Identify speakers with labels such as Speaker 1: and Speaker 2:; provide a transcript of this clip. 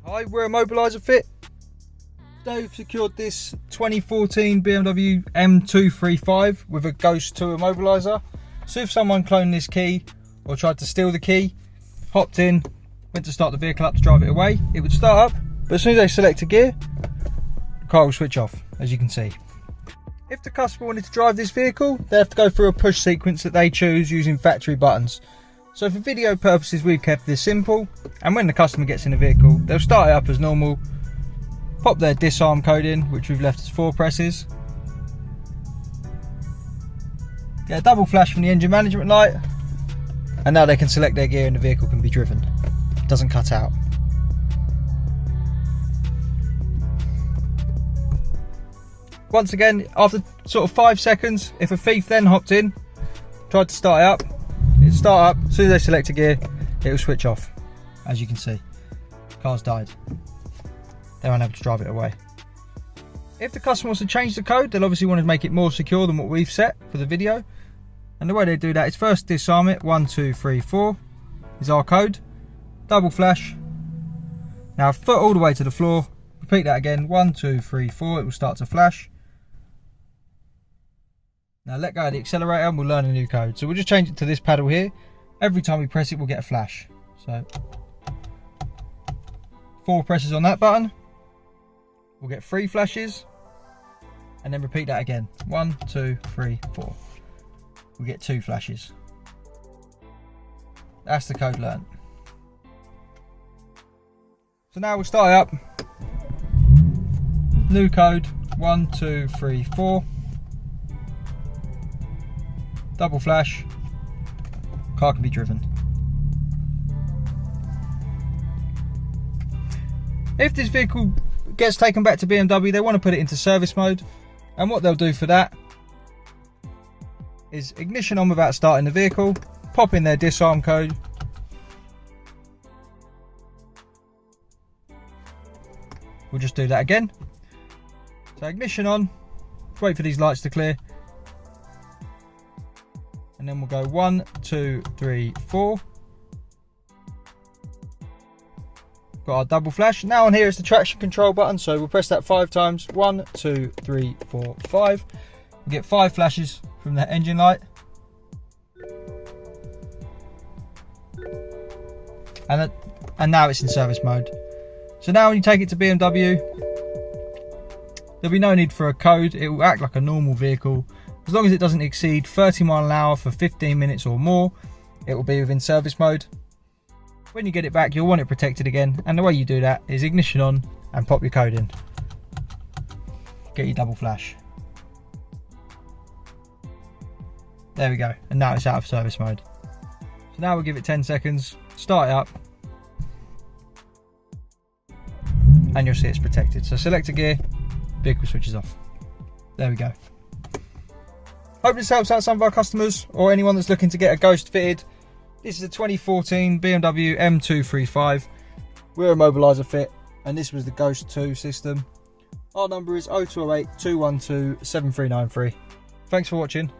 Speaker 1: Hi, we're Immobiliser Fit. Today we've secured this 2014 BMW M235 with a Ghost 2 immobiliser. So if someone cloned this key or tried to steal the key, hopped in, went to start the vehicle up to drive it away, it would start up, but as soon as they select a gear, the car will switch off, as you can see. If the customer wanted to drive this vehicle, they have to go through a push sequence that they choose using factory buttons. So for video purposes, we've kept this simple, and when the customer gets in the vehicle, they'll start it up as normal, pop their disarm code in, which we've left as 4 presses, get a double flash from the engine management light, and now they can select their gear and the vehicle can be driven. It doesn't cut out. Once again, after sort of 5 seconds, if a thief then hopped in, tried to start it up, it'd start up. As soon as they select a gear, it will switch off. As you can see, car's died. They're unable to drive it away. If the customer wants to change the code, they'll obviously want to make it more secure than what we've set for the video. And the way they do that is first disarm it. 1, 2, 3, 4 is our code. Double flash. Now foot all the way to the floor. Repeat that again. 1, 2, 3, 4. It will start to flash. Now let go of the accelerator and we'll learn a new code. So we'll just change it to this paddle here. Every time we press it, we'll get a flash. So 4 presses on that button. We'll get 3 flashes. And then repeat that again. 1, 2, 3, 4. We'll get 2 flashes. That's the code learnt. So now we'll start it up. New code. 1, 2, 3, 4. Double flash, car can be driven. If this vehicle gets taken back to BMW, they want to put it into service mode, and what they'll do for that is ignition on without starting the vehicle, pop in their disarm code, we'll just do that again. So ignition on, wait for these lights to clear, and then we'll go 1, 2, 3, 4. Got our double flash. Now on here is the traction control button, so we'll press that 5 times. 1, 2, 3, 4, 5. We'll get 5 flashes from that engine light. And now it's in service mode. So now when you take it to BMW, there'll be no need for a code. It will act like a normal vehicle. As long as it doesn't exceed 30 miles an hour for 15 minutes or more, it will be within service mode. When you get it back, you'll want it protected again, and the way you do that is ignition on and pop your code in. Get your double flash. There we go, and now it's out of service mode. So now we'll give it 10 seconds, start it up, and you'll see it's protected. So select a gear, vehicle switches off. There we go. Hope this helps out some of our customers or anyone that's looking to get a Ghost fitted. This is a 2014 BMW M235. We're Immobiliser Fit, and this was the Ghost 2 system. Our number is 0208 212 7393. Thanks for watching.